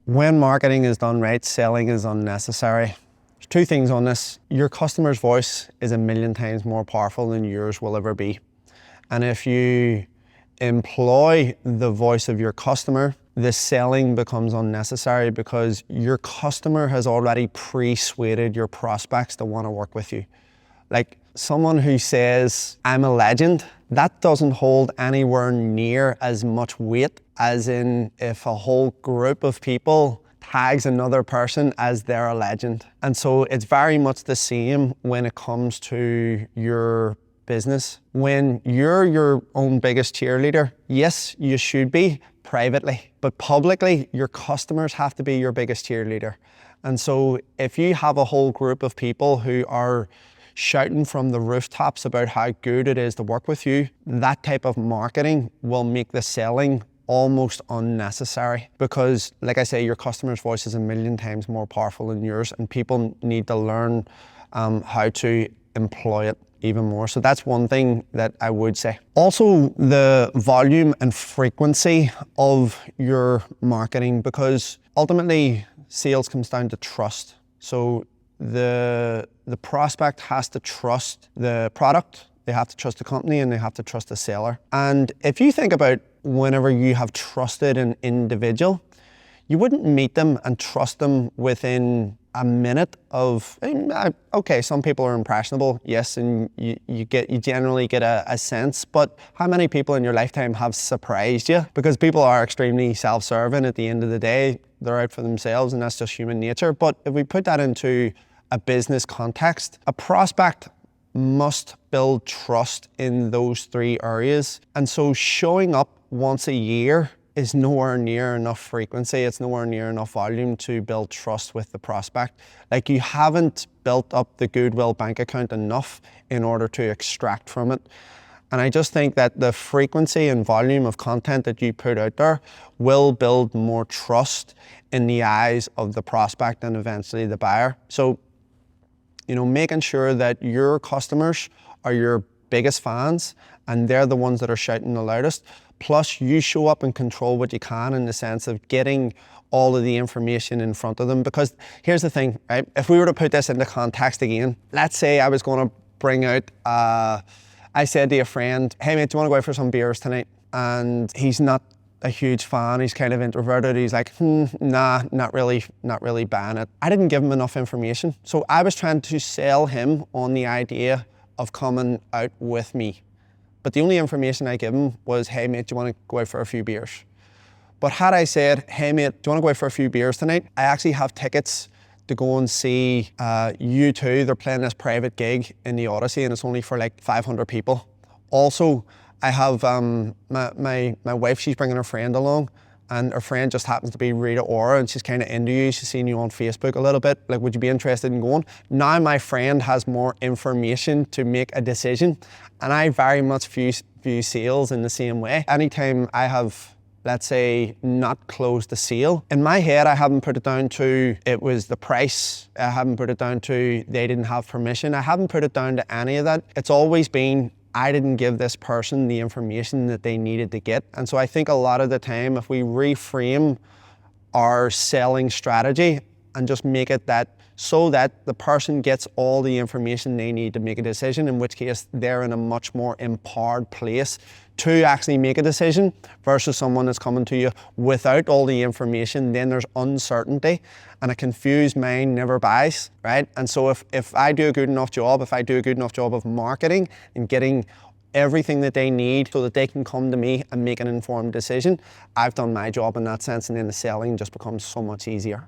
When marketing is done right, selling is unnecessary. There's two things on this. Your customer's voice is a million times more powerful than yours will ever be. And if you employ the voice of your customer, the selling becomes unnecessary because your customer has already persuaded your prospects to want to work with you. Like someone who says, I'm a legend, that doesn't hold anywhere near as much weight as in if a whole group of people tags another person as they're a legend. And so it's very much the same when it comes to your business. When you're your own biggest cheerleader, yes, you should be privately, but publicly, your customers have to be your biggest cheerleader. And so if you have a whole group of people who are shouting from the rooftops about how good it is to work with you, that type of marketing will make the selling almost unnecessary because, like I say, your customer's voice is a million times more powerful than yours, and people need to learn how to employ it even more. So that's one thing that I would say. Also, the volume and frequency of your marketing, because ultimately sales comes down to trust. So the prospect has to trust the product, they have to trust the company, and they have to trust the seller. And if you think about whenever you have trusted an individual, you wouldn't meet them and trust them within a minute of, okay, some people are impressionable, yes, and you generally get a sense, but how many people in your lifetime have surprised you? Because people are extremely self-serving at the end of the day, they're out for themselves, and that's just human nature. But if we put that into a business context, a prospect must build trust in those three areas. And so showing up once a year is nowhere near enough frequency, it's nowhere near enough volume to build trust with the prospect. Like, you haven't built up the goodwill bank account enough in order to extract from it. And I just think that the frequency and volume of content that you put out there will build more trust in the eyes of the prospect and eventually the buyer. So, making sure that your customers are your biggest fans and they're the ones that are shouting the loudest. Plus, you show up and control what you can in the sense of getting all of the information in front of them. Because here's the thing, right? If we were to put this into context again, let's say I was going to bring out, I said to a friend, hey mate, do you want to go out for some beers tonight? And he's not a huge fan, he's kind of introverted. He's like, nah, not really buying it. I didn't give him enough information. So I was trying to sell him on the idea of coming out with me. But the only information I gave him was, hey mate, do you want to go out for a few beers? But had I said, hey mate, do you want to go out for a few beers tonight? I actually have tickets to go and see U2. They're playing this private gig in the Odyssey and it's only for like 500 people. Also, I have my wife, she's bringing her friend along, and her friend just happens to be Rita Ora, and she's kind of into you. She's seen you on Facebook a little bit. Like, would you be interested in going? Now my friend has more information to make a decision, and I very much view sales in the same way. Anytime I have, let's say, not closed the sale, in my head I haven't put it down to it was the price. I haven't put it down to they didn't have permission. I haven't put it down to any of that. It's always been, I didn't give this person the information that they needed to get. And so I think a lot of the time, if we reframe our selling strategy and just make it that so that the person gets all the information they need to make a decision, in which case they're in a much more empowered place to actually make a decision versus someone that's coming to you without all the information, then there's uncertainty, and a confused mind never buys, right? And so if I do a good enough job, if I do a good enough job of marketing and getting everything that they need so that they can come to me and make an informed decision, I've done my job in that sense, and then the selling just becomes so much easier.